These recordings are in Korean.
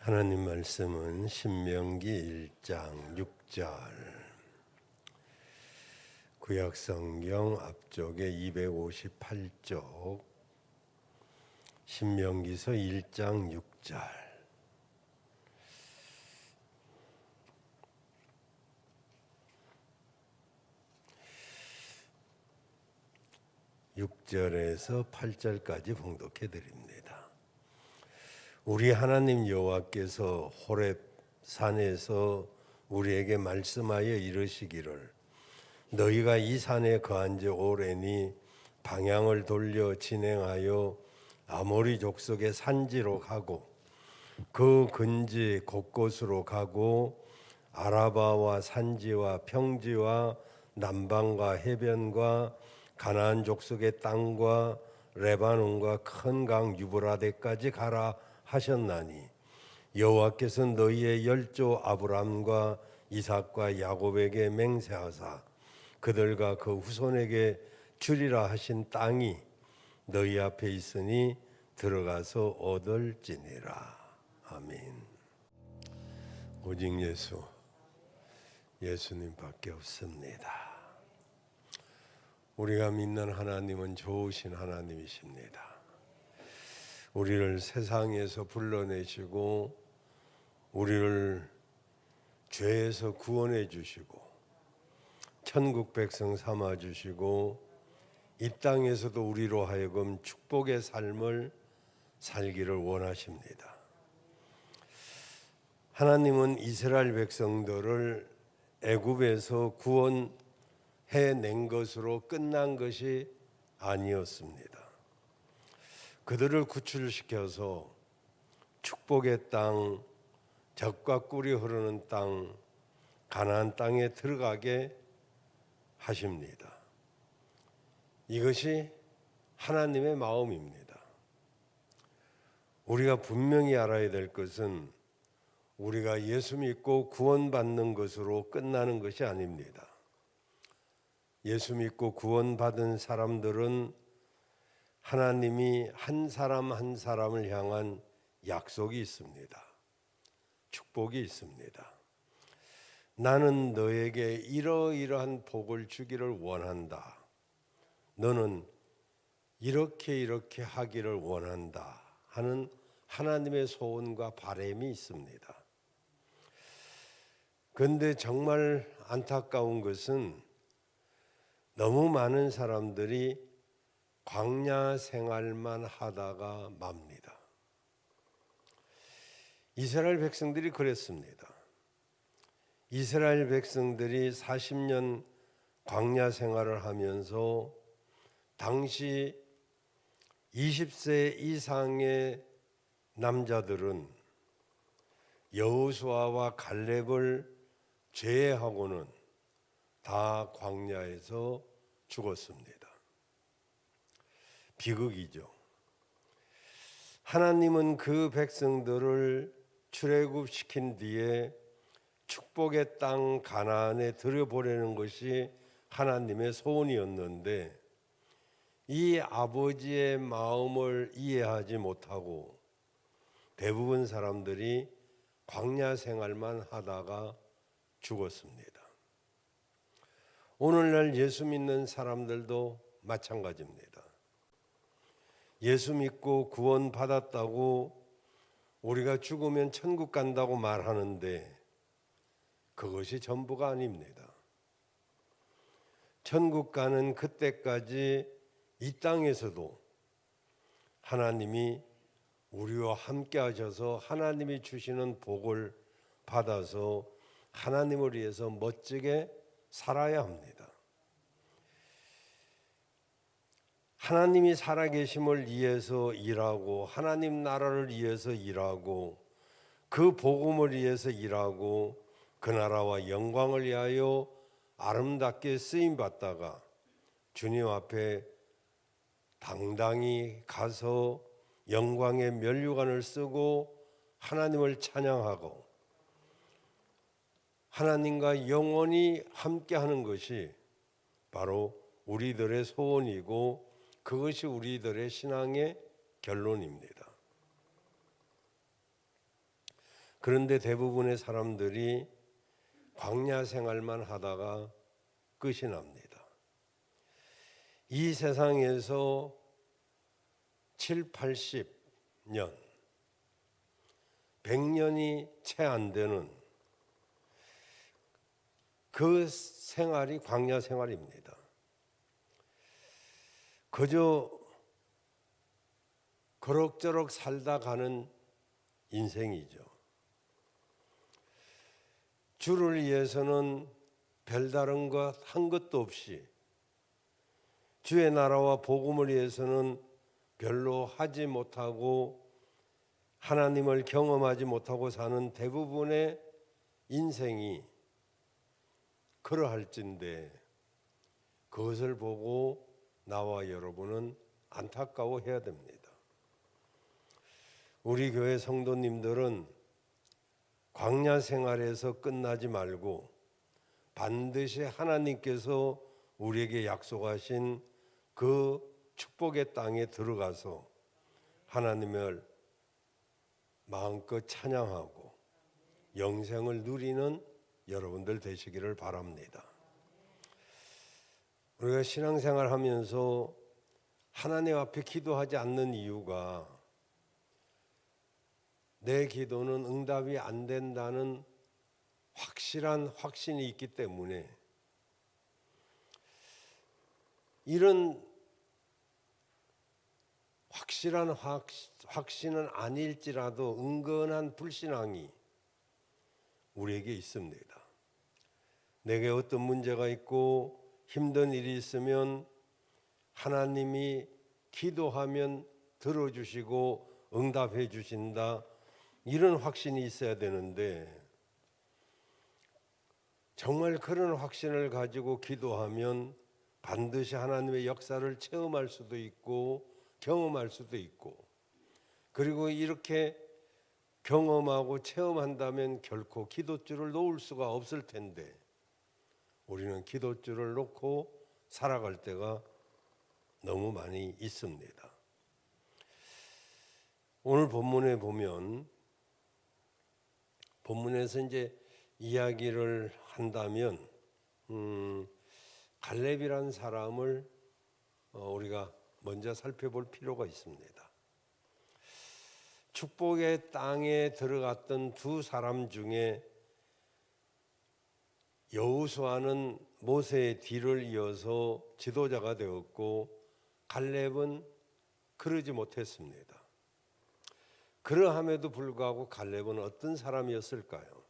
하나님 말씀은 신명기 1장 6절, 구약성경 앞쪽에 258쪽, 신명기서 1장 6절. 6절에서 8절까지 봉독해 드립니다. 우리 하나님 여호와께서 호렙 산에서 우리에게 말씀하여 이르시기를, 너희가 이 산에 거한 지 오래니 방향을 돌려 진행하여 아모리 족속의 산지로 가고 그 근지 곳곳으로 가고 아라바와 산지와 평지와 남방과 해변과 가나안 족속의 땅과 레바논과 큰 강 유브라데까지 가라 하셨나니, 여호와께서 너희의 열조 아브람과 이삭과 야곱에게 맹세하사 그들과 그 후손에게 주리라 하신 땅이 너희 앞에 있으니 들어가서 얻을지니라. 아멘. 오직 예수님밖에 없습니다. 우리가 믿는 하나님은 좋으신 하나님이십니다. 우리를 세상에서 불러내시고 우리를 죄에서 구원해 주시고 천국 백성 삼아 주시고 이 땅에서도 우리로 하여금 축복의 삶을 살기를 원하십니다. 하나님은 이스라엘 백성들을 애굽에서 구원해낸 것으로 끝난 것이 아니었습니다. 그들을 구출시켜서 축복의 땅, 젖과 꿀이 흐르는 땅, 가나안 땅에 들어가게 하십니다. 이것이 하나님의 마음입니다. 우리가 분명히 알아야 될 것은 우리가 예수 믿고 구원받는 것으로 끝나는 것이 아닙니다. 예수 믿고 구원받은 사람들은 하나님이 한 사람 한 사람을 향한 약속이 있습니다. 축복이 있습니다. 나는 너에게 이러이러한 복을 주기를 원한다. 너는 이렇게 하기를 원한다 하는 하나님의 소원과 바람이 있습니다. 그런데 정말 안타까운 것은 너무 많은 사람들이 광야 생활만 하다가 맙니다. 이스라엘 백성들이 그랬습니다. 이스라엘 백성들이 40년 광야 생활을 하면서 당시 20세 이상의 남자들은 여호수아와 갈렙을 제외하고는 다 광야에서 죽었습니다. 비극이죠. 하나님은 그 백성들을 출애굽시킨 뒤에 축복의 땅 가나안에 들여보내는 것이 하나님의 소원이었는데, 이 아버지의 마음을 이해하지 못하고 대부분 사람들이 광야 생활만 하다가 죽었습니다. 오늘날 예수 믿는 사람들도 마찬가지입니다. 예수 믿고 구원 받았다고 우리가 죽으면 천국 간다고 말하는데 그것이 전부가 아닙니다. 천국 가는 그때까지 이 땅에서도 하나님이 우리와 함께 하셔서 하나님이 주시는 복을 받아서 하나님을 위해서 멋지게 살아야 합니다. 하나님이 살아계심을 위해서 일하고 하나님 나라를 위해서 일하고 그 복음을 위해서 일하고 그 나라와 영광을 위하여 아름답게 쓰임받다가 주님 앞에 당당히 가서 영광의 면류관을 쓰고 하나님을 찬양하고 하나님과 영원히 함께하는 것이 바로 우리들의 소원이고 그것이 우리들의 신앙의 결론입니다. 그런데 대부분의 사람들이 광야 생활만 하다가 끝이 납니다. 이 세상에서 7, 80년, 100년이 채 안 되는 그 생활이 광야 생활입니다. 그저 그럭저럭 살다 가는 인생이죠. 주를 위해서는 별다른 것 한 것도 없이, 주의 나라와 복음을 위해서는 별로 하지 못하고 하나님을 경험하지 못하고 사는 대부분의 인생이 그러할진데, 그것을 보고 나와 여러분은 안타까워해야 됩니다. 우리 교회 성도님들은 광야 생활에서 끝나지 말고 반드시 하나님께서 우리에게 약속하신 그 축복의 땅에 들어가서 하나님을 마음껏 찬양하고 영생을 누리는 여러분들 되시기를 바랍니다. 우리가 신앙생활 하면서 하나님 앞에 기도하지 않는 이유가 내 기도는 응답이 안 된다는 확실한 확신이 있기 때문에, 이런 확실한 확신은 아닐지라도 은근한 불신앙이 우리에게 있습니다. 내게 어떤 문제가 있고 힘든 일이 있으면 하나님이 기도하면 들어주시고 응답해 주신다, 이런 확신이 있어야 되는데, 정말 그런 확신을 가지고 기도하면 반드시 하나님의 역사를 체험할 수도 있고 경험할 수도 있고, 그리고 이렇게 경험하고 체험한다면 결코 기도줄을 놓을 수가 없을 텐데, 우리는 기도줄을 놓고 살아갈 때가 너무 많이 있습니다. 오늘 본문에 보면, 본문에서 이제 이야기를 한다면 갈렙이란 사람을 우리가 먼저 살펴볼 필요가 있습니다. 축복의 땅에 들어갔던 두 사람 중에 여호수아는 모세의 뒤를 이어서 지도자가 되었고 갈렙은 그러지 못했습니다. 그러함에도 불구하고 갈렙은 어떤 사람이었을까요?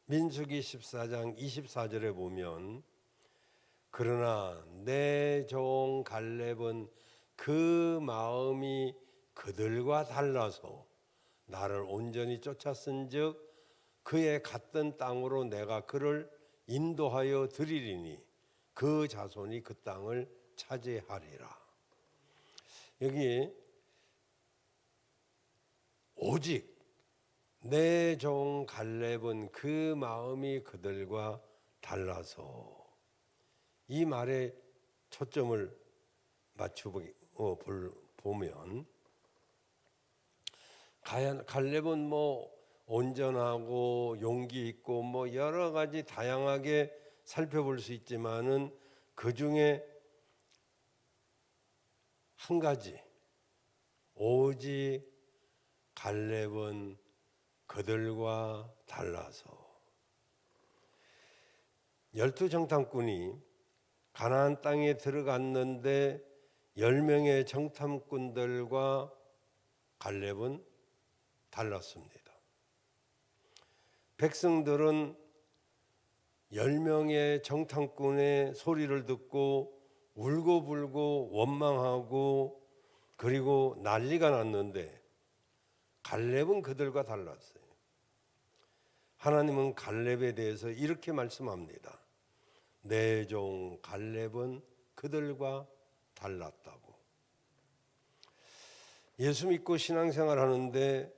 민수기 14장 24절에 보면, 그러나 내 종 갈렙은 그 마음이 그들과 달라서 나를 온전히 쫓았은즉 그의 갔던 땅으로 내가 그를 인도하여 드리리니 그 자손이 그 땅을 차지하리라. 여기 오직 내 종 갈렙은 그 마음이 그들과 달라서, 이 말에 초점을 보면, 갈렙은 뭐 온전하고 용기 있고 뭐 여러 가지 다양하게 살펴볼 수 있지만은 그 중에 한 가지, 오직 갈렙은 그들과 달라서, 12정탐꾼이 가나안 땅에 들어갔는데 10명의 정탐꾼들과 갈렙은 달랐습니다. 백성들은 10명의 정탐꾼의 소리를 듣고 울고불고 원망하고 그리고 난리가 났는데, 갈렙은 그들과 달랐어요. 하나님은 갈렙에 대해서 이렇게 말씀합니다. 내 종 갈렙은 그들과 달랐다고. 예수 믿고 신앙생활 하는데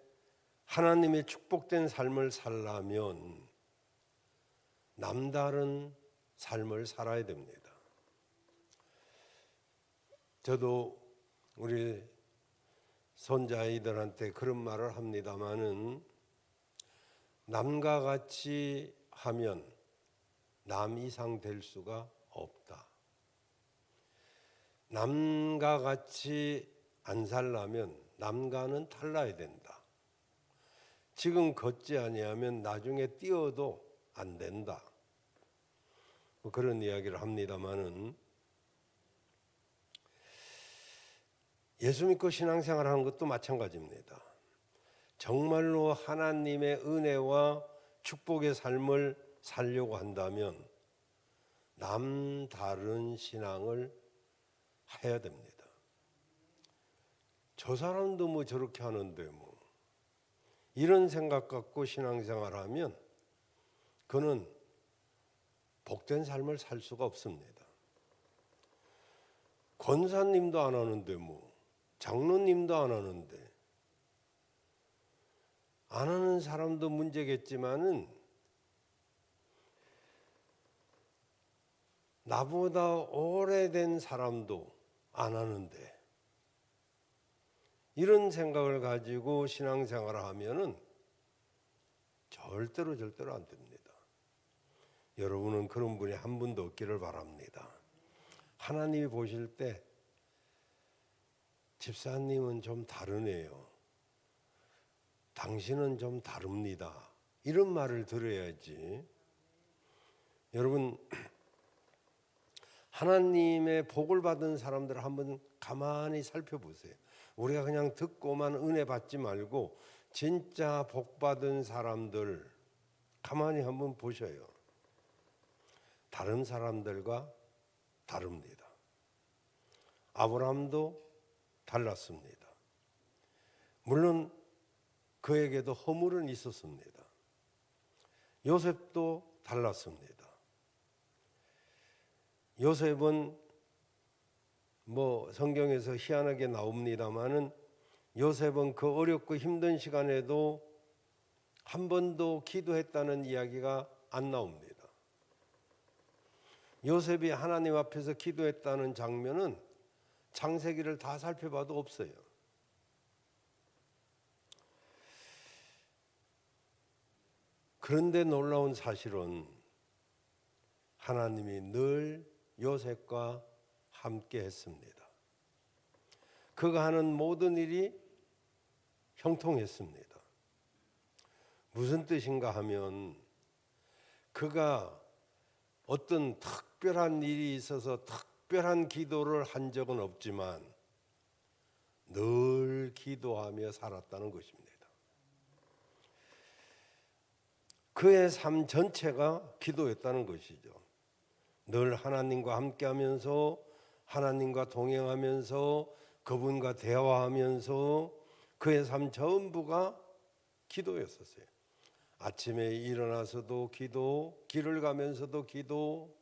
하나님의 축복된 삶을 살려면 남다른 삶을 살아야 됩니다. 저도 우리 손자아이들한테 그런 말을 합니다마는, 남과 같이 하면 남 이상 될 수가 없다. 남과 같이 안 살려면 남과는 달라야 된다. 지금 걷지 아니하면 나중에 뛰어도 안 된다. 뭐 그런 이야기를 합니다마는, 예수 믿고 신앙생활하는 것도 마찬가지입니다. 정말로 하나님의 은혜와 축복의 삶을 살려고 한다면 남다른 신앙을 해야 됩니다. 저 사람도 뭐 저렇게 하는데 뭐, 이런 생각 갖고 신앙생활하면 그는 복된 삶을 살 수가 없습니다. 권사님도 안 하는데 뭐, 장로님도 안 하는데, 안 하는 사람도 문제겠지만은 나보다 오래된 사람도 안 하는데, 이런 생각을 가지고 신앙생활을 하면은 절대로 안 됩니다. 여러분은 그런 분이 한 분도 없기를 바랍니다. 하나님이 보실 때 집사님은 좀 다르네요. 당신은 좀 다릅니다. 이런 말을 들어야지. 여러분, 하나님의 복을 받은 사람들을 한번 가만히 살펴보세요. 우리가 그냥 듣고만 은혜 받지 말고 진짜 복 받은 사람들 가만히 한번 보셔요. 다른 사람들과 다릅니다. 아브라함도 달랐습니다. 물론 그에게도 허물은 있었습니다. 요셉도 달랐습니다. 요셉은 뭐 성경에서 희한하게 나옵니다마는, 요셉은 그 어렵고 힘든 시간에도 한 번도 기도했다는 이야기가 안 나옵니다. 요셉이 하나님 앞에서 기도했다는 장면은 창세기를 다 살펴봐도 없어요. 그런데 놀라운 사실은 하나님이 늘 요셉과 함께 했습니다. 그가 하는 모든 일이 형통했습니다. 무슨 뜻인가 하면, 그가 어떤 특별한 일이 있어서 특별한 기도를 한 적은 없지만 늘 기도하며 살았다는 것입니다. 그의 삶 전체가 기도였다는 것이죠. 늘 하나님과 함께하면서, 하나님과 동행하면서, 그분과 대화하면서 그의 삶 전부가 기도였었어요. 아침에 일어나서도 기도, 길을 가면서도 기도,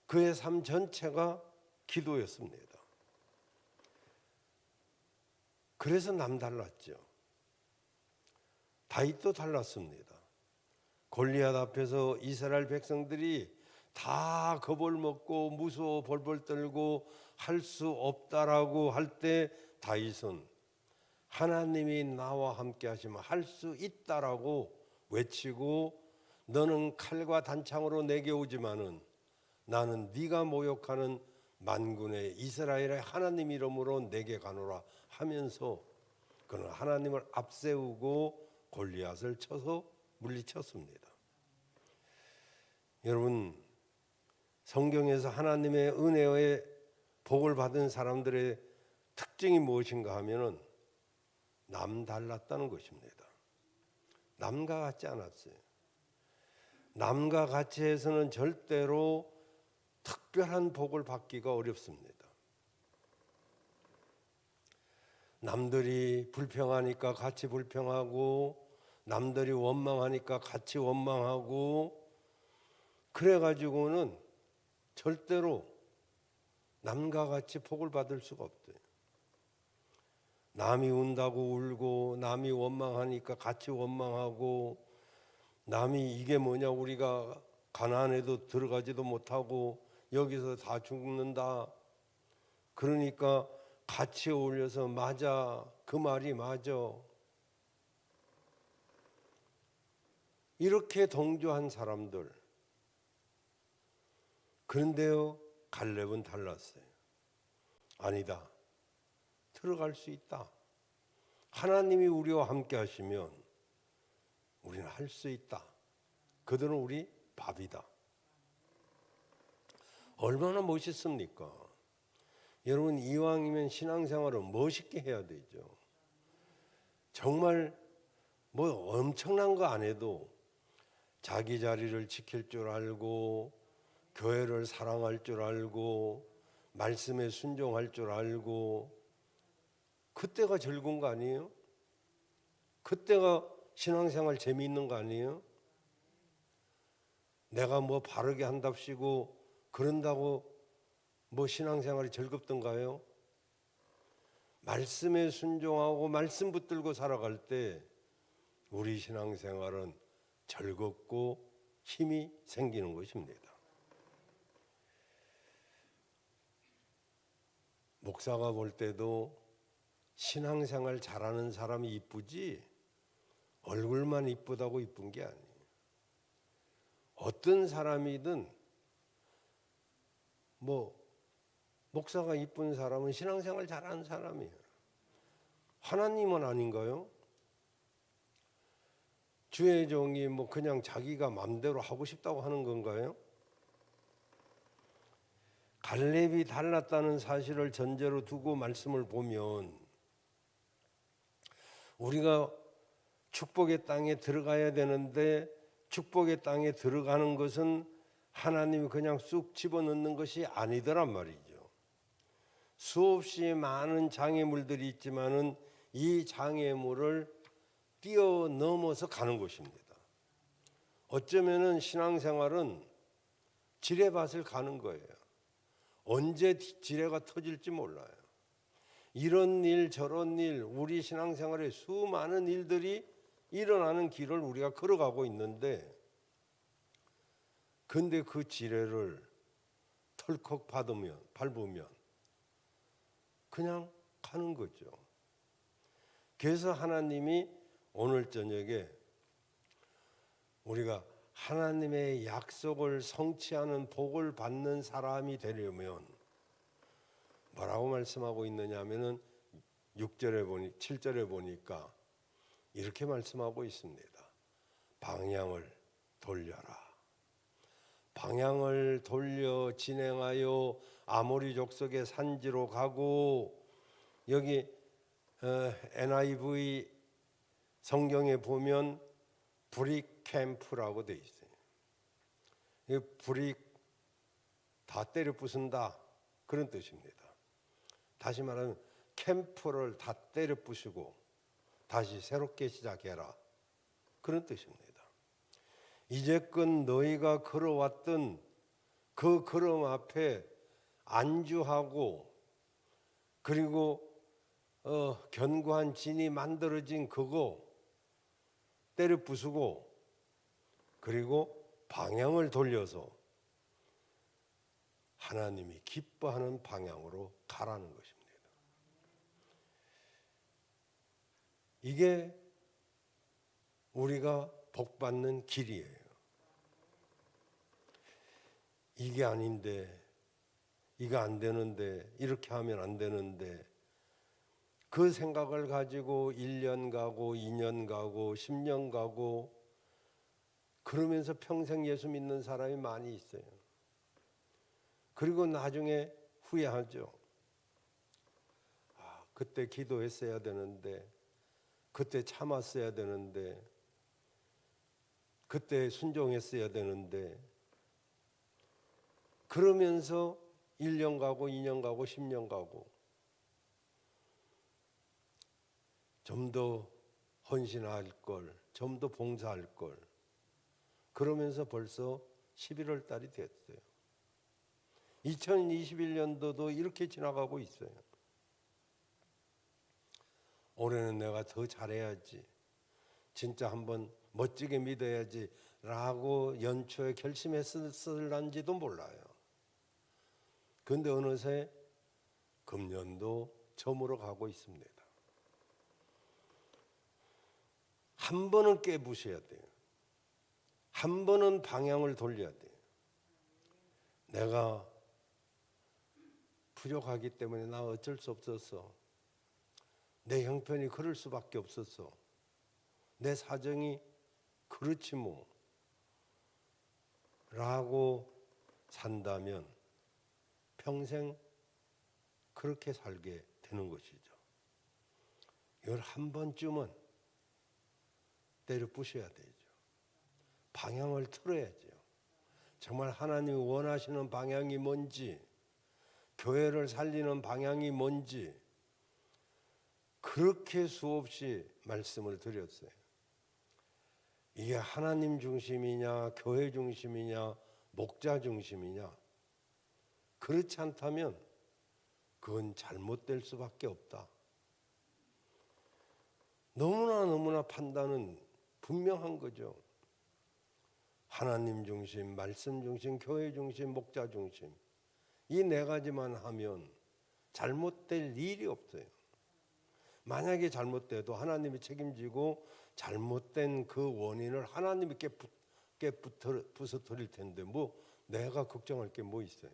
그의 삶 전체가 기도였습니다. 그래서 남달랐죠. 다윗도 달랐습니다. 골리앗 앞에서 이스라엘 백성들이 다 겁을 먹고 무서워 벌벌 떨고 할 수 없다라고 할 때, 다윗은 하나님이 나와 함께 하시면 할 수 있다라고 외치고, 너는 칼과 단창으로 내게 오지만은 나는 네가 모욕하는 만군의 이스라엘의 하나님 이름으로 내게 가노라 하면서 그는 하나님을 앞세우고 골리앗을 쳐서 물리쳤습니다. 여러분, 성경에서 하나님의 은혜의 복을 받은 사람들의 특징이 무엇인가 하면은 남달랐다는 것입니다. 남과 같지 않았어요. 남과 같이 해서는 절대로 특별한 복을 받기가 어렵습니다. 남들이 불평하니까 같이 불평하고, 남들이 원망하니까 같이 원망하고, 그래가지고는 절대로 남과 같이 복을 받을 수가 없대요. 남이 운다고 울고, 남이 원망하니까 같이 원망하고, 남이 이게 뭐냐, 우리가 가나안에도 들어가지도 못하고 여기서 다 죽는다, 그러니까 같이 어울려서 맞아, 그 말이 맞아. 이렇게 동조한 사람들. 그런데요, 갈렙은 달랐어요. 아니다. 들어갈 수 있다. 하나님이 우리와 함께 하시면 우리는 할 수 있다. 그들은 우리 밥이다. 얼마나 멋있습니까? 여러분, 이왕이면 신앙생활은 멋있게 해야 되죠. 정말 뭐 엄청난 거 안 해도 자기 자리를 지킬 줄 알고, 교회를 사랑할 줄 알고, 말씀에 순종할 줄 알고, 그때가 즐거운 거 아니에요? 그때가 신앙생활 재미있는 거 아니에요? 내가 뭐 바르게 한답시고 그런다고 뭐 신앙생활이 즐겁던가요? 말씀에 순종하고 말씀 붙들고 살아갈 때 우리 신앙생활은 즐겁고 힘이 생기는 것입니다. 목사가 볼 때도 신앙생활 잘하는 사람이 이쁘지 얼굴만 이쁘다고 이쁜 게 아니에요. 어떤 사람이든 뭐 목사가 이쁜 사람은 신앙생활 잘하는 사람이에요. 하나님은 아닌가요? 주의 종이 뭐 그냥 자기가 마음대로 하고 싶다고 하는 건가요? 갈렙이 달랐다는 사실을 전제로 두고 말씀을 보면 우리가 축복의 땅에 들어가야 되는데 축복의 땅에 들어가는 것은 하나님이 그냥 쑥 집어넣는 것이 아니더란 말이죠. 수없이 많은 장애물들이 있지만은 이 장애물을 뛰어넘어서 가는 것입니다. 어쩌면은 신앙생활은 지뢰밭을 가는 거예요. 언제 지뢰가 터질지 몰라요. 이런 일 저런 일 우리 신앙생활에 수많은 일들이 일어나는 길을 우리가 걸어가고 있는데 근데 그 지뢰를 털컥 밟으면 그냥 가는 거죠. 그래서 하나님이 오늘 저녁에 우리가 하나님의 약속을 성취하는 복을 받는 사람이 되려면 뭐라고 말씀하고 있느냐 하면은 7절에 보니까 이렇게 말씀하고 있습니다. 방향을 돌려라. 방향을 돌려 진행하여 아모리 족속의 산지로 가고 여기 NIV 성경에 보면 브릭 캠프라고 돼 있어요. 이 브릭 다 때려 부순다 그런 뜻입니다. 다시 말하면 캠프를 다 때려 부수고 다시 새롭게 시작해라 그런 뜻입니다. 이제껏 너희가 걸어왔던 그 걸음 앞에 안주하고 그리고 견고한 진이 만들어진 그거 때려 부수고 그리고 방향을 돌려서 하나님이 기뻐하는 방향으로 가라는 것입니다. 이게 우리가 복받는 길이에요. 이게 아닌데, 이거 안 되는데, 이렇게 하면 안 되는데 그 생각을 가지고 1년 가고 2년 가고 10년 가고 그러면서 평생 예수 믿는 사람이 많이 있어요. 그리고 나중에 후회하죠. 그때 기도했어야 되는데 그때 참았어야 되는데 그때 순종했어야 되는데 그러면서 1년 가고 2년 가고 10년 가고 좀 더 헌신할 걸, 좀 더 봉사할 걸 그러면서 벌써 11월 달이 됐어요. 2021년도도 이렇게 지나가고 있어요. 올해는 내가 더 잘해야지, 진짜 한번 멋지게 믿어야지 라고 연초에 결심했을런지도 몰라요. 그런데 어느새 금년도 저물어 가고 있습니다. 한 번은 깨부셔야 돼요. 한 번은 방향을 돌려야 돼요. 내가 부족하기 때문에 나 어쩔 수 없었어. 내 형편이 그럴 수밖에 없었어. 내 사정이 그렇지 뭐. 라고 산다면 평생 그렇게 살게 되는 것이죠. 이걸 한 번쯤은 때려 부셔야 되죠. 방향을 틀어야죠. 정말 하나님이 원하시는 방향이 뭔지, 교회를 살리는 방향이 뭔지 그렇게 수없이 말씀을 드렸어요. 이게 하나님 중심이냐, 교회 중심이냐, 목자 중심이냐, 그렇지 않다면 그건 잘못될 수밖에 없다. 너무나 판단은 분명한 거죠. 하나님 중심, 말씀 중심, 교회 중심, 목자 중심, 이 네 가지만 하면 잘못될 일이 없어요. 만약에 잘못돼도 하나님이 책임지고 잘못된 그 원인을 하나님께 부서뜨릴 텐데 뭐 내가 걱정할 게 뭐 있어요.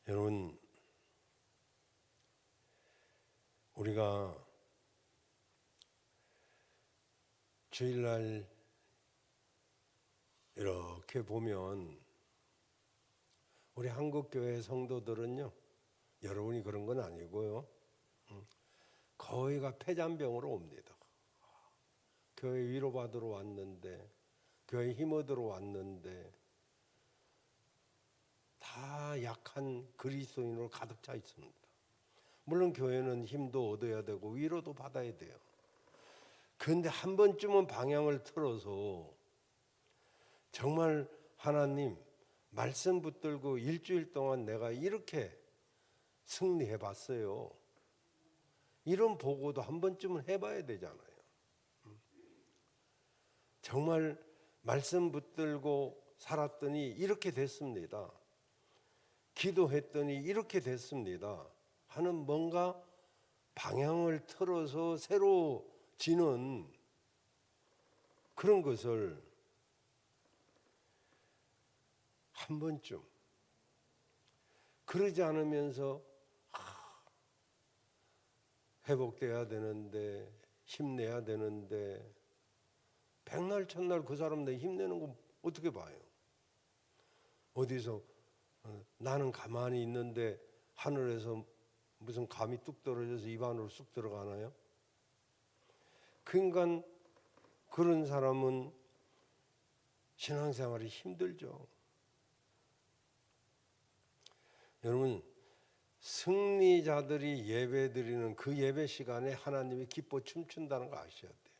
여러분, 우리가 주일날 이렇게 보면 우리 한국교회 성도들은요, 여러분이 그런 건 아니고요, 거의가 폐잔병으로 옵니다. 교회 위로받으러 왔는데, 교회 힘 얻으러 왔는데 다 약한 그리스도인으로 가득 차 있습니다. 물론 교회는 힘도 얻어야 되고 위로도 받아야 돼요. 그런데 한 번쯤은 방향을 틀어서 정말 하나님 말씀 붙들고 일주일 동안 내가 이렇게 승리해 봤어요. 이런 보고도 한 번쯤은 해봐야 되잖아요. 정말 말씀 붙들고 살았더니 이렇게 됐습니다. 기도했더니 이렇게 됐습니다. 하는 뭔가 방향을 틀어서 새로지는 그런 것을 한 번쯤, 그러지 않으면서 회복돼야 되는데, 힘내야 되는데, 백날 천날 그 사람 내 힘내는 거 어떻게 봐요? 어디서 나는 가만히 있는데 하늘에서 무슨 감이 뚝 떨어져서 입 안으로 쑥 들어가나요? 그러니까 그런 사람은 신앙생활이 힘들죠. 여러분, 승리자들이 예배드리는 그 예배 시간에 하나님이 기뻐 춤춘다는 거 아셔야 돼요.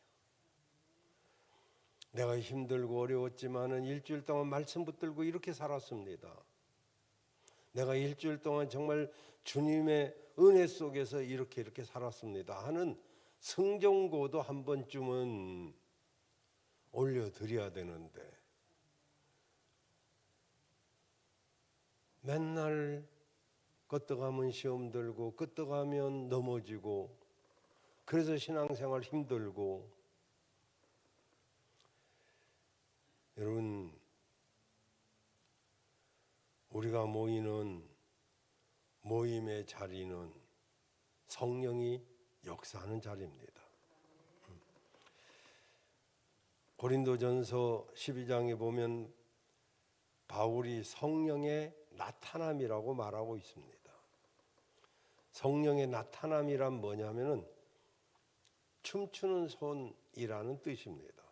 내가 힘들고 어려웠지만은 일주일 동안 말씀 붙들고 이렇게 살았습니다. 내가 일주일 동안 정말 주님의 은혜 속에서 이렇게 살았습니다 하는 성정고도 한 번쯤은 올려드려야 되는데 맨날 끄떡하면 시험 들고 끄떡하면 넘어지고 그래서 신앙생활 힘들고. 여러분, 우리가 모이는 모임의 자리는 성령이 역사하는 자리입니다. 고린도전서 12장에 보면 바울이 성령의 나타남이라고 말하고 있습니다. 성령의 나타남이란 뭐냐면은 춤추는 손이라는 뜻입니다.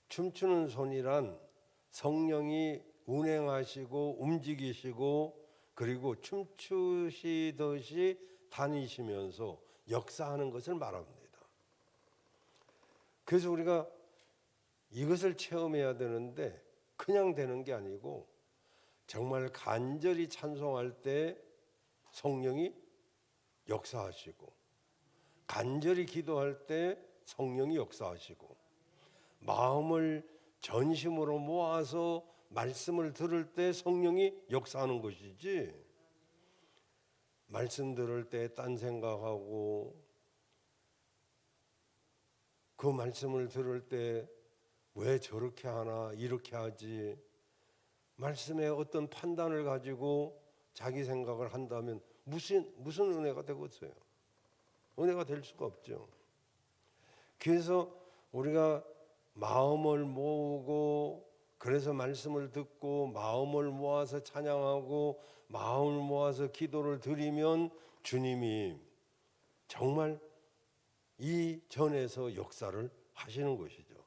춤추는 손이란 성령이 운행하시고 움직이시고 그리고 춤추시듯이 다니시면서 역사하는 것을 말합니다. 그래서 우리가 이것을 체험해야 되는데 그냥 되는 게 아니고 정말 간절히 찬송할 때 성령이 역사하시고 간절히 기도할 때 성령이 역사하시고 마음을 전심으로 모아서 말씀을 들을 때 성령이 역사하는 것이지, 말씀 들을 때 딴 생각하고 그 말씀을 들을 때 왜 저렇게 하나 이렇게 하지, 말씀에 어떤 판단을 가지고 자기 생각을 한다면 무슨 은혜가 되겠어요? 은혜가 될 수가 없죠. 그래서 우리가 마음을 모으고, 그래서 말씀을 듣고 마음을 모아서 찬양하고 마음을 모아서 기도를 드리면 주님이 정말 이 전에서 역사를 하시는 것이죠.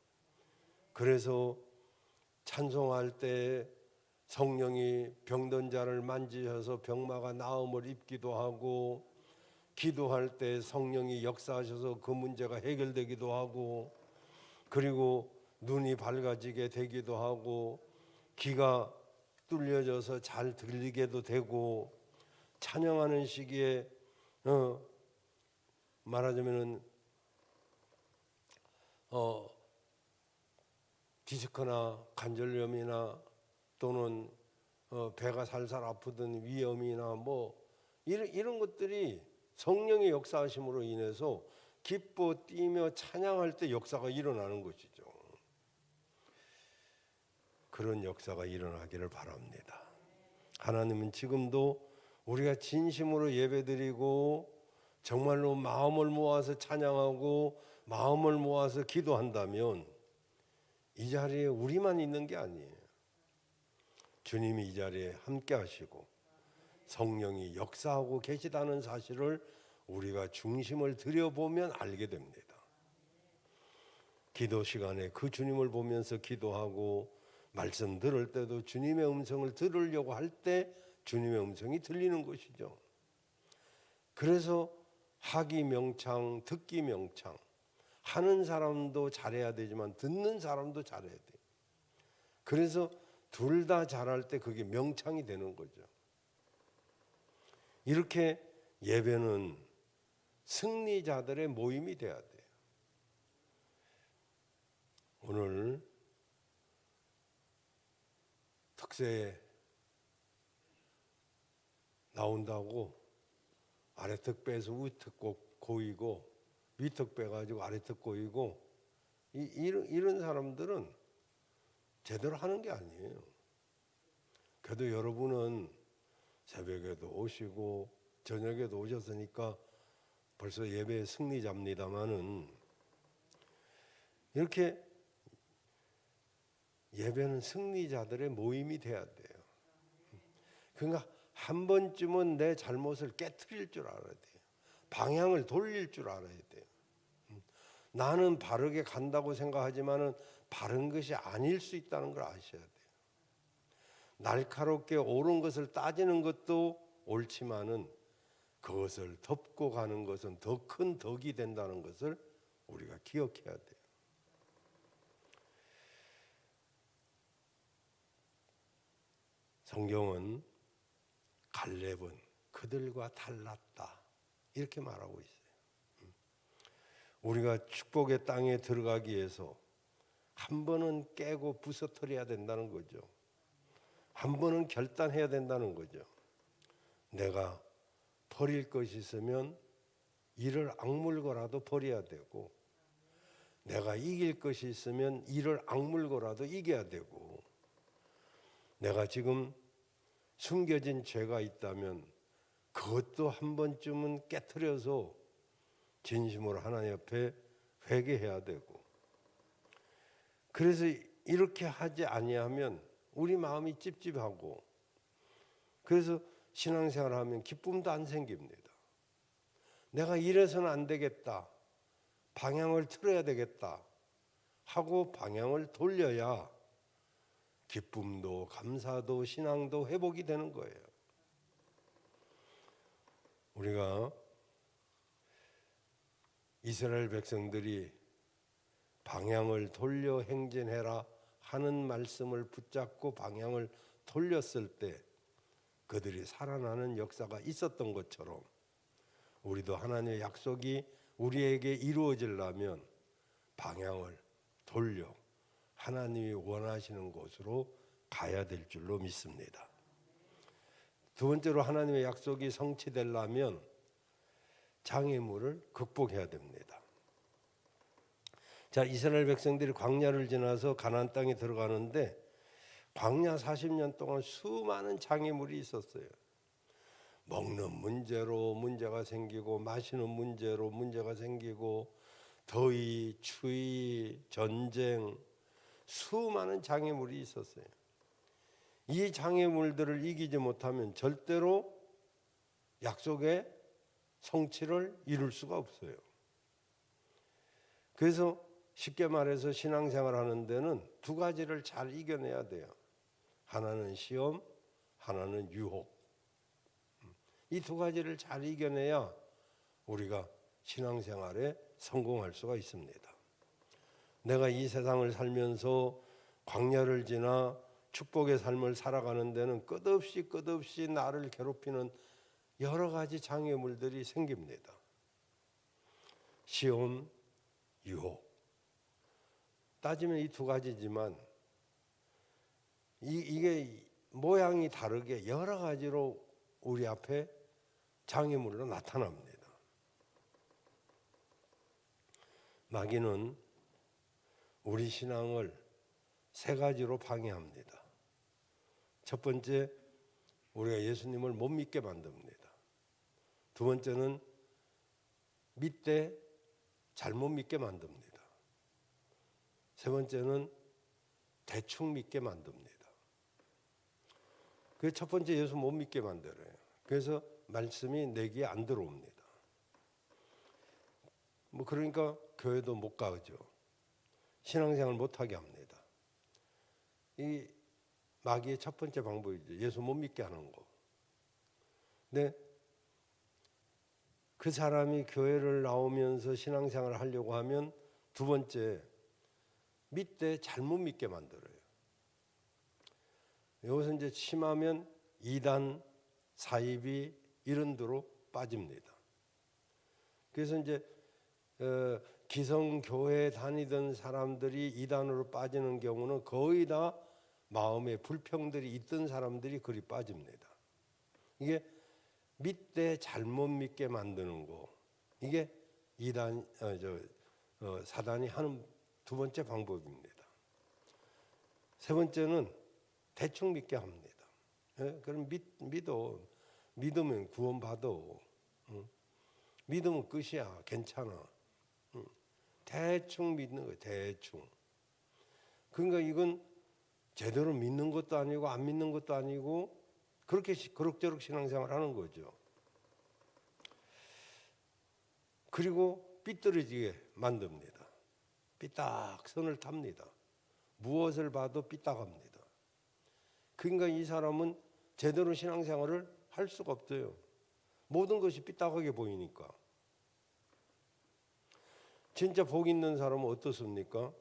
그래서 찬송할 때 성령이 병든 자를 만지셔서 병마가 나음을 입기도 하고, 기도할 때 성령이 역사하셔서 그 문제가 해결되기도 하고, 그리고 눈이 밝아지게 되기도 하고, 귀가 뚫려져서 잘 들리게도 되고, 찬양하는 시기에 말하자면은 디스크나 관절염이나 또는 배가 살살 아프던 위염이나 뭐 이런 것들이 성령의 역사하심으로 인해서 기뻐 뛰며 찬양할 때 역사가 일어나는 것이죠. 그런 역사가 일어나기를 바랍니다. 하나님은 지금도 우리가 진심으로 예배드리고 정말로 마음을 모아서 찬양하고 마음을 모아서 기도한다면 이 자리에 우리만 있는 게 아니에요. 주님이 이 자리에 함께 하시고 성령이 역사하고 계시다는 사실을 우리가 중심을 들여보면 알게 됩니다. 기도 시간에 그 주님을 보면서 기도하고 말씀 들을 때도 주님의 음성을 들으려고 할 때 주님의 음성이 들리는 것이죠. 그래서 하기 명창, 듣기 명창. 하는 사람도 잘해야 되지만 듣는 사람도 잘해야 돼요. 그래서 둘 다 잘할 때 그게 명창이 되는 거죠. 이렇게 예배는 승리자들의 모임이 돼야 돼요. 오늘 특세에 나온다고 아래턱 빼서 위턱 고이고 위턱 빼가지고 아래턱 고이고 이런 사람들은 제대로 하는 게 아니에요. 그래도 여러분은 새벽에도 오시고 저녁에도 오셨으니까 벌써 예배의 승리자입니다마는 이렇게 예배는 승리자들의 모임이 돼야 돼요. 그러니까 한 번쯤은 내 잘못을 깨트릴 줄 알아야 돼요. 방향을 돌릴 줄 알아야 돼요. 나는 바르게 간다고 생각하지만은 바른 것이 아닐 수 있다는 걸 아셔야 돼요. 날카롭게 옳은 것을 따지는 것도 옳지만은 그것을 덮고 가는 것은 더 큰 덕이 된다는 것을 우리가 기억해야 돼요. 성경은 갈렙은 그들과 달랐다 이렇게 말하고 있어요. 우리가 축복의 땅에 들어가기 위해서 한 번은 깨고 부서뜨려야 된다는 거죠. 한 번은 결단해야 된다는 거죠. 내가 버릴 것이 있으면 이를 악물고라도 버려야 되고, 내가 이길 것이 있으면 이를 악물고라도 이겨야 되고, 내가 지금 숨겨진 죄가 있다면 그것도 한 번쯤은 깨트려서 진심으로 하나님 앞에 회개해야 되고, 그래서 이렇게 하지 아니하면 우리 마음이 찝찝하고, 그래서 신앙생활을 하면 기쁨도 안 생깁니다. 내가 이래서는 안 되겠다, 방향을 틀어야 되겠다 하고 방향을 돌려야 기쁨도 감사도 신앙도 회복이 되는 거예요. 우리가 이스라엘 백성들이 방향을 돌려 행진해라 하는 말씀을 붙잡고 방향을 돌렸을 때 그들이 살아나는 역사가 있었던 것처럼 우리도 하나님의 약속이 우리에게 이루어지려면 방향을 돌려 하나님이 원하시는 곳으로 가야 될 줄로 믿습니다. 두 번째로 하나님의 약속이 성취되려면 장애물을 극복해야 됩니다. 자, 이스라엘 백성들이 광야를 지나서 가나안 땅에 들어가는데 광야 40년 동안 수많은 장애물이 있었어요. 먹는 문제로 문제가 생기고 마시는 문제로 문제가 생기고 더위, 추위, 전쟁, 수많은 장애물이 있었어요. 이 장애물들을 이기지 못하면 절대로 약속의 성취를 이룰 수가 없어요. 그래서 쉽게 말해서 신앙생활 하는 데는 두 가지를 잘 이겨내야 돼요. 하나는 시험, 하나는 유혹. 이 두 가지를 잘 이겨내야 우리가 신앙생활에 성공할 수가 있습니다. 내가 이 세상을 살면서 광야를 지나 축복의 삶을 살아가는 데는 끝없이 나를 괴롭히는 여러 가지 장애물들이 생깁니다. 시험, 유혹. 따지면 이 두 가지지만 이게 모양이 다르게 여러 가지로 우리 앞에 장애물로 나타납니다. 마귀는 우리 신앙을 세 가지로 방해합니다. 첫 번째, 우리가 예수님을 못 믿게 만듭니다. 두 번째는 믿되 잘못 믿게 만듭니다. 세 번째는 대충 믿게 만듭니다. 그 첫 번째, 예수 못 믿게 만들어요. 그래서 말씀이 내 귀에 안 들어옵니다. 그러니까 교회도 못 가죠. 신앙생활 못 하게 합니다. 이 마귀의 첫 번째 방법이죠. 예수 못 믿게 하는 거. 근데 그 사람이 교회를 나오면서 신앙생활을 하려고 하면 두 번째, 믿되 잘못 믿게 만들어요. 여기서 이제 심하면 이단, 사이비 이런 데로 빠집니다. 그래서 이제 기성교회 다니던 사람들이 이단으로 빠지는 경우는 거의 다 마음에 불평들이 있던 사람들이 그리 빠집니다. 이게 믿되 잘못 믿게 만드는 거, 이게 사단이 하는 두 번째 방법입니다. 세 번째는 대충 믿게 합니다. 그럼 믿으면 구원받아. 믿으면 끝이야. 괜찮아. 대충 믿는 거예요. 대충. 그러니까 이건 제대로 믿는 것도 아니고 안 믿는 것도 아니고 그렇게 그럭저럭 신앙생활 하는 거죠. 그리고 삐뚤어지게 만듭니다. 삐딱 선을 탑니다. 무엇을 봐도 삐딱합니다. 그러니까 이 사람은 제대로 신앙생활을 할 수가 없어요. 모든 것이 삐딱하게 보이니까. 진짜 복 있는 사람은 어떻습니까?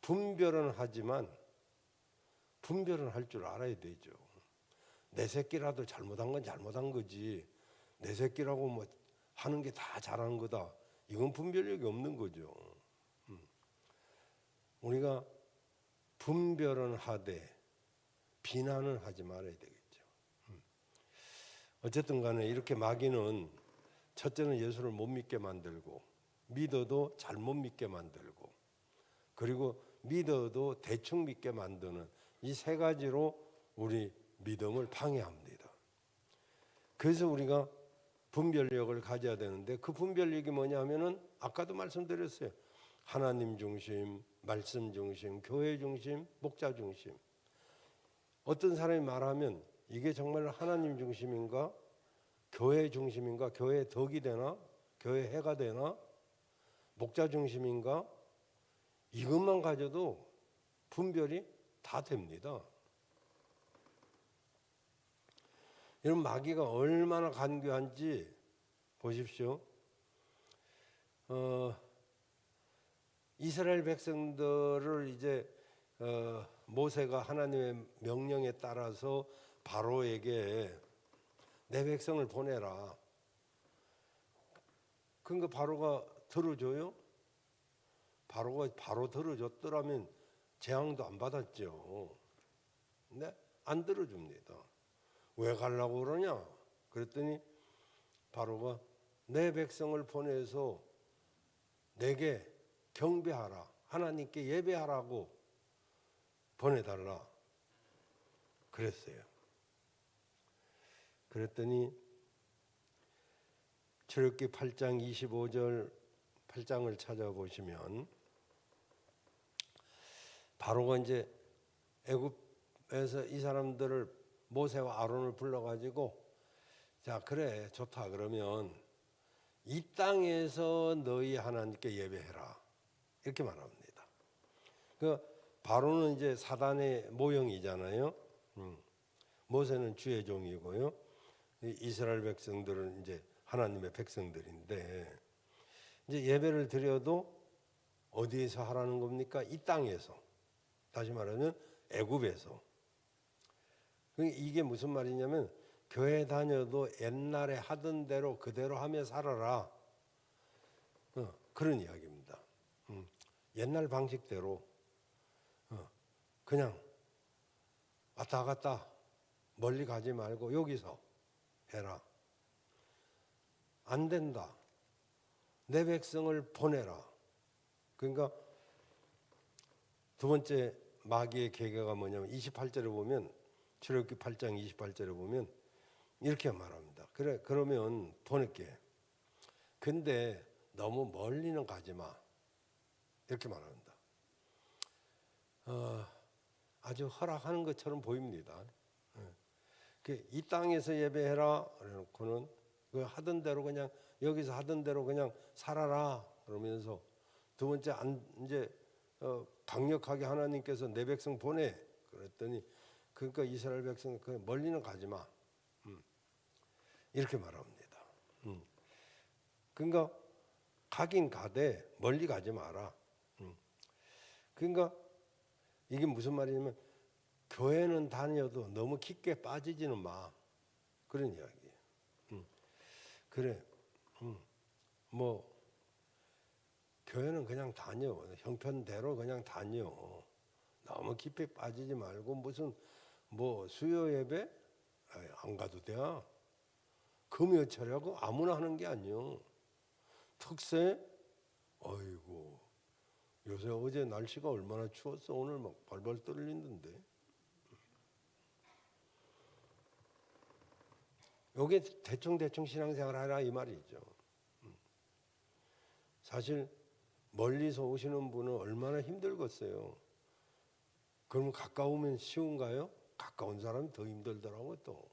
분별은 하지만 분별은 할 줄 알아야 되죠. 내 새끼라도 잘못한 건 잘못한 거지, 내 새끼라고 뭐 하는 게 다 잘하는 거다, 이건 분별력이 없는 거죠. 우리가 분별은 하되 비난은 하지 말아야 되겠죠. 어쨌든 간에 이렇게 마귀는 첫째는 예수를 못 믿게 만들고, 믿어도 잘못 믿게 만들고, 그리고 믿어도 대충 믿게 만드는 이 세 가지로 우리 믿음을 방해합니다. 그래서 우리가 분별력을 가져야 되는데, 그 분별력이 뭐냐면은 아까도 말씀드렸어요. 하나님 중심, 말씀 중심, 교회 중심, 목자 중심. 어떤 사람이 말하면 이게 정말 하나님 중심인가, 교회 중심인가, 교회 덕이 되나, 교회 해가 되나, 목자 중심인가, 이것만 가져도 분별이 다 됩니다. 이런 마귀가 얼마나 간교한지 보십시오. 이스라엘 백성들을 이제 모세가 하나님의 명령에 따라서 바로에게 내 백성을 보내라. 그러니까 바로가 들어줘요? 바로가 바로 들어줬더라면 재앙도 안 받았죠. 근데 안 들어줍니다. 왜 가려고 그러냐? 그랬더니 바로가 내 백성을 보내서 내게 경배하라, 하나님께 예배하라고 보내달라 그랬어요. 그랬더니 출애굽기 8장 25절 8장을 찾아보시면 바로가 이제 애굽에서 이 사람들을 모세와 아론을 불러가지고 자 그래 좋다 그러면 이 땅에서 너희 하나님께 예배해라 이렇게 말합니다. 그 바로는 이제 사단의 모형이잖아요. 모세는 주의 종이고요. 이스라엘 백성들은 이제 하나님의 백성들인데 이제 예배를 드려도 어디에서 하라는 겁니까? 이 땅에서. 다시 말하면 애굽에서. 이게 무슨 말이냐면 교회 다녀도 옛날에 하던 대로 그대로 하며 살아라. 그런 이야기입니다. 옛날 방식대로 그냥 왔다 갔다 멀리 가지 말고 여기서 해라. 안 된다. 내 백성을 보내라. 그러니까 두 번째 마귀의 계계가 뭐냐면 28절에 보면 출애굽기 8장 28절에 보면 이렇게 말합니다. 그래 그러면 보낼게. 근데 너무 멀리는 가지 마. 이렇게 말합니다. 아주 허락하는 것처럼 보입니다. 이 땅에서 예배해라. 그래놓고는 그 하던 대로 그냥 여기서 하던 대로 그냥 살아라. 그러면서 두 번째 이제 강력하게 하나님께서 내 백성 보내. 그랬더니 그러니까 이스라엘 백성 그 멀리는 가지 마. 이렇게 말합니다. 그러니까 가긴 가되 멀리 가지 마라. 그러니까 이게 무슨 말이냐면 교회는 다녀도 너무 깊게 빠지지는 마. 그런 이야기예요. 그래. 뭐 교회는 그냥 다녀. 형편대로 그냥 다녀. 너무 깊이 빠지지 말고 무슨 뭐 수요 예배 안 가도 돼. 금요철하고 아무나 하는 게 아니요. 특세? 아이고 요새 어제 날씨가 얼마나 추웠어. 오늘 막 발발 떨리는데. 요게 대충 신앙생활 하라 이 말이죠. 사실 멀리서 오시는 분은 얼마나 힘들겠어요. 그럼 가까우면 쉬운가요? 가까운 사람이 더 힘들더라고요 또.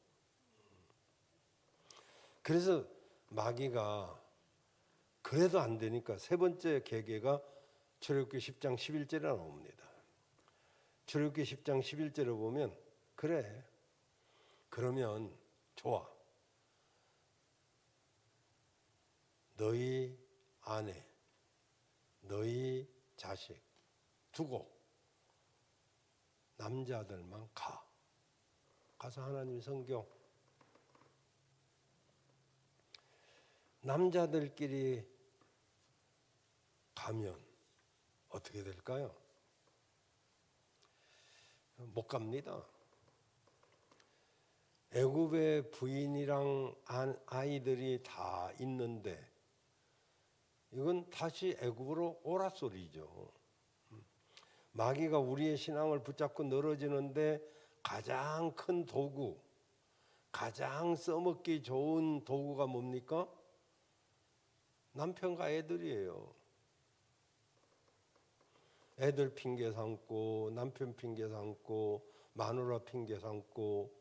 그래서 마귀가 그래도 안 되니까 세 번째 계계가 출애굽기 10장 11절에 나옵니다. 출애굽기 10장 11절에 보면 그래 그러면 좋아. 너희 아내 너희 자식 두고 남자들만 가서 하나님 성경 남자들끼리 가면 어떻게 될까요? 못 갑니다. 애굽의 부인이랑 아이들이 다 있는데 이건 다시 애굽으로 오라 소리죠. 마귀가 우리의 신앙을 붙잡고 늘어지는데 가장 큰 도구, 가장 써먹기 좋은 도구가 뭡니까? 남편과 애들이에요. 애들 핑계 삼고 남편 핑계 삼고 마누라 핑계 삼고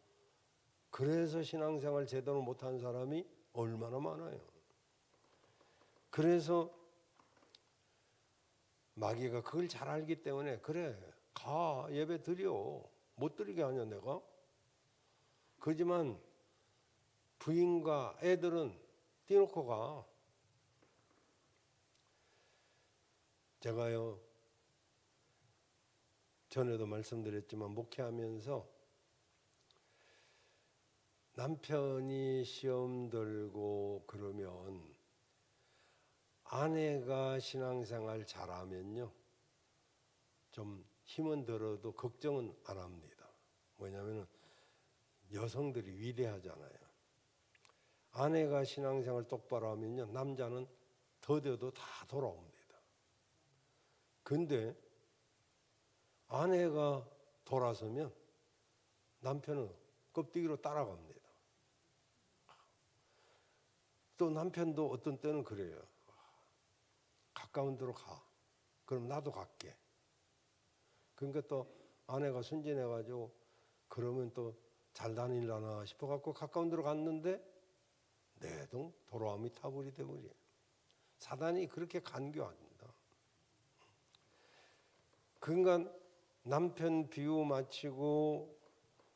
그래서 신앙생활 제대로 못하는 사람이 얼마나 많아요. 그래서 마귀가 그걸 잘 알기 때문에 그래 가 예배 드려. 못 드리게 하냐 내가? 그렇지만 부인과 애들은 띄놓고 가. 제가요 전에도 말씀드렸지만 목회하면서 남편이 시험 들고 그러면 아내가 신앙생활 잘하면요 좀 힘은 들어도 걱정은 안 합니다. 뭐냐면 여성들이 위대하잖아요. 아내가 신앙생활 똑바로 하면요 남자는 더뎌도 다 돌아옵니다. 근데 아내가 돌아서면 남편은 껍데기로 따라갑니다. 또 남편도 어떤 때는 그래요. 가까운 데로 가. 그럼 나도 갈게. 그러니까 또 아내가 순진해가지고 그러면 또 잘 다닐라나 싶어갖고 가까운 데로 갔는데 내동 돌아옴이 타불이 돼버려요. 사단이 그렇게 간교합니다. 그러니까 남편 비유 마치고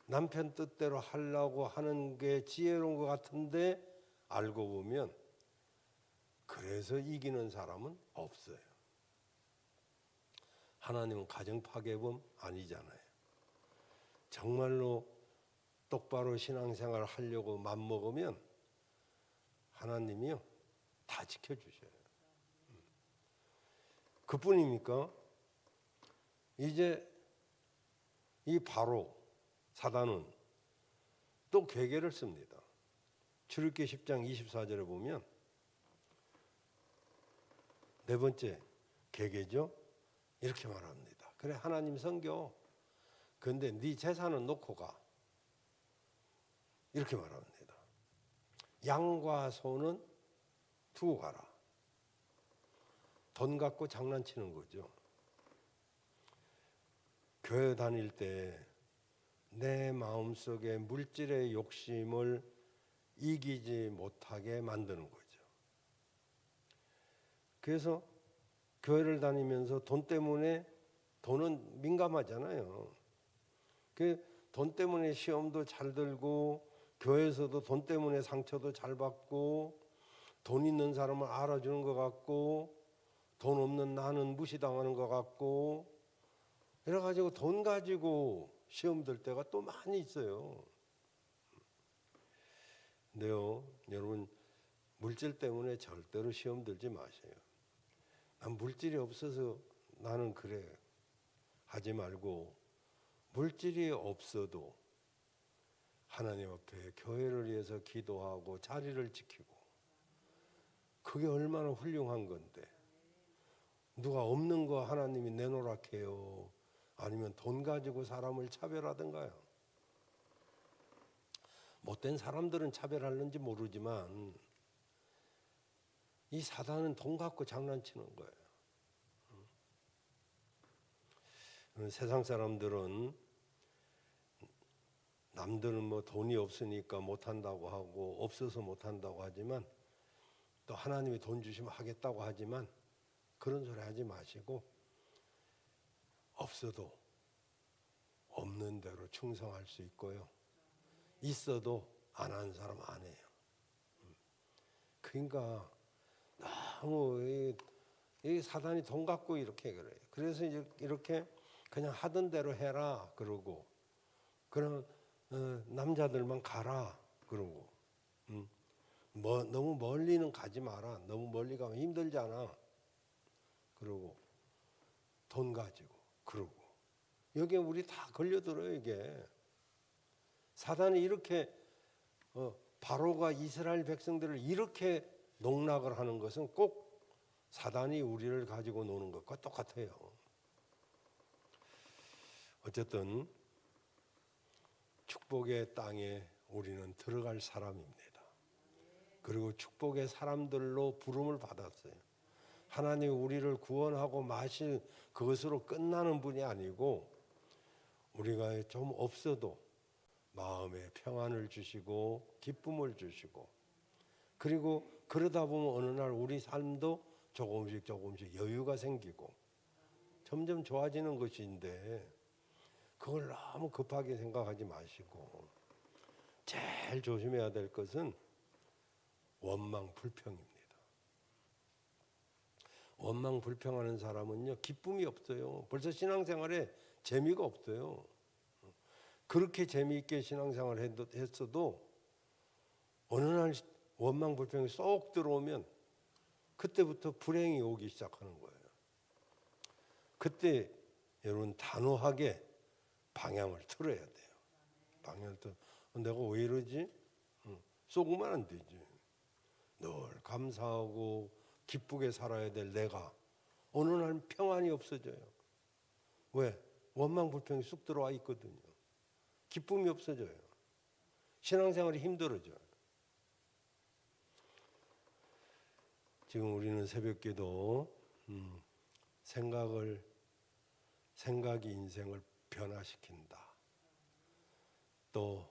남편 뜻대로 하려고 하는 게 지혜로운 것 같은데 알고 보면 그래서 이기는 사람은 없어요. 하나님은 가정 파괴범 아니잖아요. 정말로 똑바로 신앙생활 하려고 맘먹으면 하나님이요 다 지켜주셔요. 그뿐입니까? 이제 이 바로 사단은 또 괴계를 씁니다. 출애굽기 10장 24절에 보면 네 번째 괴계죠. 이렇게 말합니다. 그래 하나님 섬겨. 그런데 네 재산은 놓고 가. 이렇게 말합니다. 양과 소는 두고 가라. 돈 갖고 장난치는 거죠. 교회 다닐 때 내 마음속에 물질의 욕심을 이기지 못하게 만드는 거죠. 그래서 교회를 다니면서 돈 때문에 돈은 민감하잖아요. 그 돈 때문에 시험도 잘 들고 교회에서도 돈 때문에 상처도 잘 받고 돈 있는 사람을 알아주는 것 같고 돈 없는 나는 무시당하는 것 같고 이래가지고 돈 가지고 시험 들 때가 또 많이 있어요. 근데요, 여러분 물질 때문에 절대로 시험 들지 마세요. 난 물질이 없어서 나는 그래 하지 말고 물질이 없어도 하나님 앞에 교회를 위해서 기도하고 자리를 지키고 그게 얼마나 훌륭한 건데 누가 없는 거 하나님이 내놓으라 해요. 아니면 돈 가지고 사람을 차별하든가요. 못된 사람들은 차별하는지 모르지만 이 사단은 돈 갖고 장난치는 거예요. 세상 사람들은 남들은 뭐 돈이 없으니까 못한다고 하고 없어서 못한다고 하지만 또 하나님이 돈 주시면 하겠다고 하지만 그런 소리 하지 마시고 없어도 없는 대로 충성할 수 있고요. 있어도 안 하는 사람 안 해요. 그러니까 너무 이 사단이 돈 갖고 이렇게 그래요. 그래서 이렇게 그냥 하던 대로 해라 그러고 그럼 남자들만 가라 그러고 너무 멀리는 가지 마라. 너무 멀리 가면 힘들잖아. 그러고 돈 가지고 그러고 여기에 우리 다 걸려들어요. 이게 사단이 이렇게 바로가 이스라엘 백성들을 이렇게 농락을 하는 것은 꼭 사단이 우리를 가지고 노는 것과 똑같아요. 어쨌든 축복의 땅에 우리는 들어갈 사람입니다. 그리고 축복의 사람들로 부름을 받았어요. 하나님이 우리를 구원하고 마실 그것으로 끝나는 분이 아니고 우리가 좀 없어도 마음에 평안을 주시고 기쁨을 주시고 그리고 그러다 보면 어느 날 우리 삶도 조금씩 여유가 생기고 점점 좋아지는 것인데 그걸 너무 급하게 생각하지 마시고 제일 조심해야 될 것은 원망 불평입니다. 원망 불평하는 사람은요 기쁨이 없어요. 벌써 신앙생활에 재미가 없어요. 그렇게 재미있게 신앙생활을 했어도 어느 날 원망 불평이 쏙 들어오면 그때부터 불행이 오기 시작하는 거예요. 그때 여러분 단호하게 방향을 틀어야 돼요. 방향을 틀어. 내가 왜 이러지? 쏘고만 안 되지. 늘 감사하고 기쁘게 살아야 될 내가 어느 날 평안이 없어져요. 왜? 원망 불평이 쑥 들어와 있거든요. 기쁨이 없어져요. 신앙생활이 힘들어져요. 지금 우리는 새벽기도 생각이 인생을 변화시킨다. 또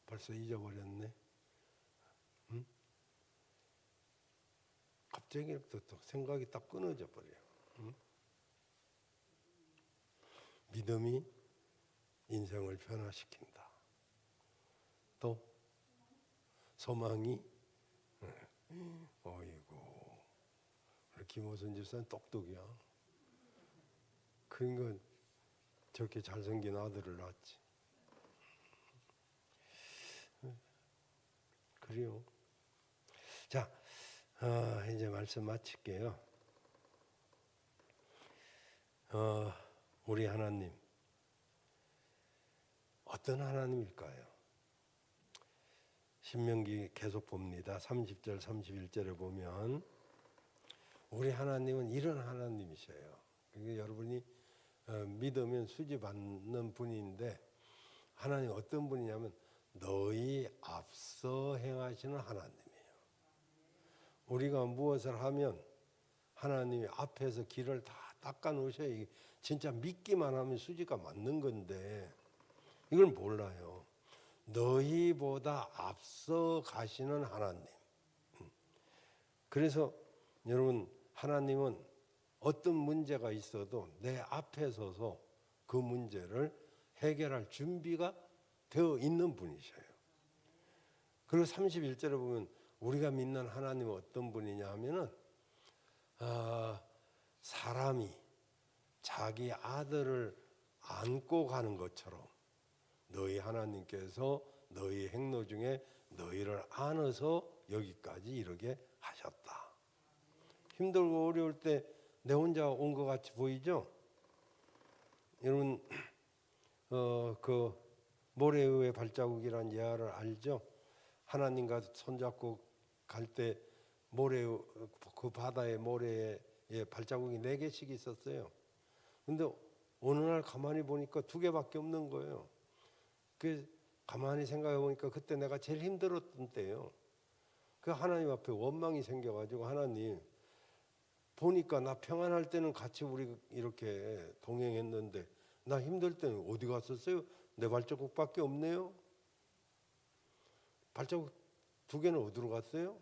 벌써 잊어버렸네. 갑자기 또 생각이 딱 끊어져 버려요. 믿음이 인생을 변화시킨다. 또 소망이 어이구 김호선 집사는 똑똑이야. 그러니까 저렇게 잘생긴 아들을 낳았지. 그래요. 자, 이제 말씀 마칠게요. 우리 하나님 어떤 하나님일까요? 신명기 계속 봅니다. 30절 31절에 보면 우리 하나님은 이런 하나님이셔요. 여러분이 믿으면 수지받는 분인데 하나님 어떤 분이냐면 너희 앞서 행하시는 하나님이에요. 우리가 무엇을 하면 하나님이 앞에서 길을 다 닦아 놓으셔야 진짜 믿기만 하면 수지가 맞는 건데 이걸 몰라요. 너희보다 앞서 가시는 하나님. 그래서 여러분 하나님은 어떤 문제가 있어도 내 앞에 서서 그 문제를 해결할 준비가 되어 있는 분이셔요. 그리고 31절에 보면 우리가 믿는 하나님은 어떤 분이냐 하면은 사람이 자기 아들을 안고 가는 것처럼 너희 하나님께서 너희 행로 중에 너희를 안아서 여기까지 이르게 하셨다. 힘들고 어려울 때 내 혼자 온 것 같이 보이죠? 여러분 그 모래 위의 발자국이란 예화를 알죠? 하나님과 손잡고 갈 때 모래 그 바다의 모래에 발자국이 4개씩 있었어요. 근데 어느 날 가만히 보니까 2개밖에 없는 거예요. 그 가만히 생각해 보니까 그때 내가 제일 힘들었던 때예요. 그 하나님 앞에 원망이 생겨가지고 하나님 보니까 나 평안할 때는 같이 우리 이렇게 동행했는데 나 힘들 때는 어디 갔었어요? 내 발자국밖에 없네요. 발자국 2개는 어디로 갔어요?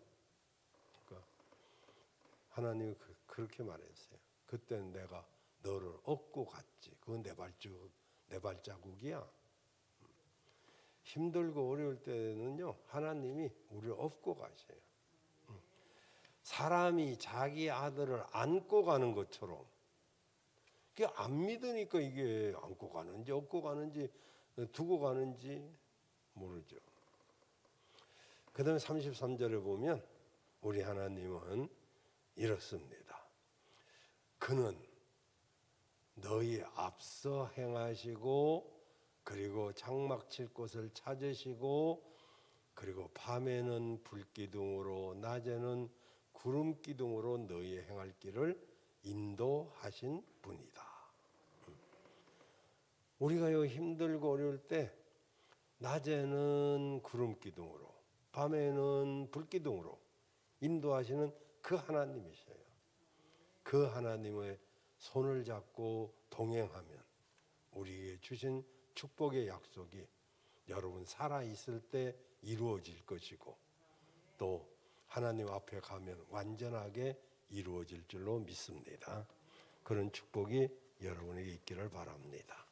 그러니까 하나님이 그렇게 말했어요. 그때는 내가 너를 업고 갔지. 그건 내 발자국이야. 힘들고 어려울 때는요 하나님이 우리를 업고 가셔요. 사람이 자기 아들을 안고 가는 것처럼 그게 안 믿으니까 이게 안고 가는지 업고 가는지 두고 가는지 모르죠. 그 다음에 33절에 보면 우리 하나님은 이렇습니다. 그는 너희 앞서 행하시고 그리고 장막 칠 곳을 찾으시고 그리고 밤에는 불기둥으로 낮에는 구름 기둥으로 너희 행할 길을 인도하신 분이다. 우리가 힘들고 어려울 때 낮에는 구름 기둥으로 밤에는 불 기둥으로 인도하시는 그 하나님이셔요. 그 하나님의 손을 잡고 동행하면 우리에게 주신 축복의 약속이 여러분 살아있을 때 이루어질 것이고 또 하나님 앞에 가면 완전하게 이루어질 줄로 믿습니다. 그런 축복이 여러분에게 있기를 바랍니다.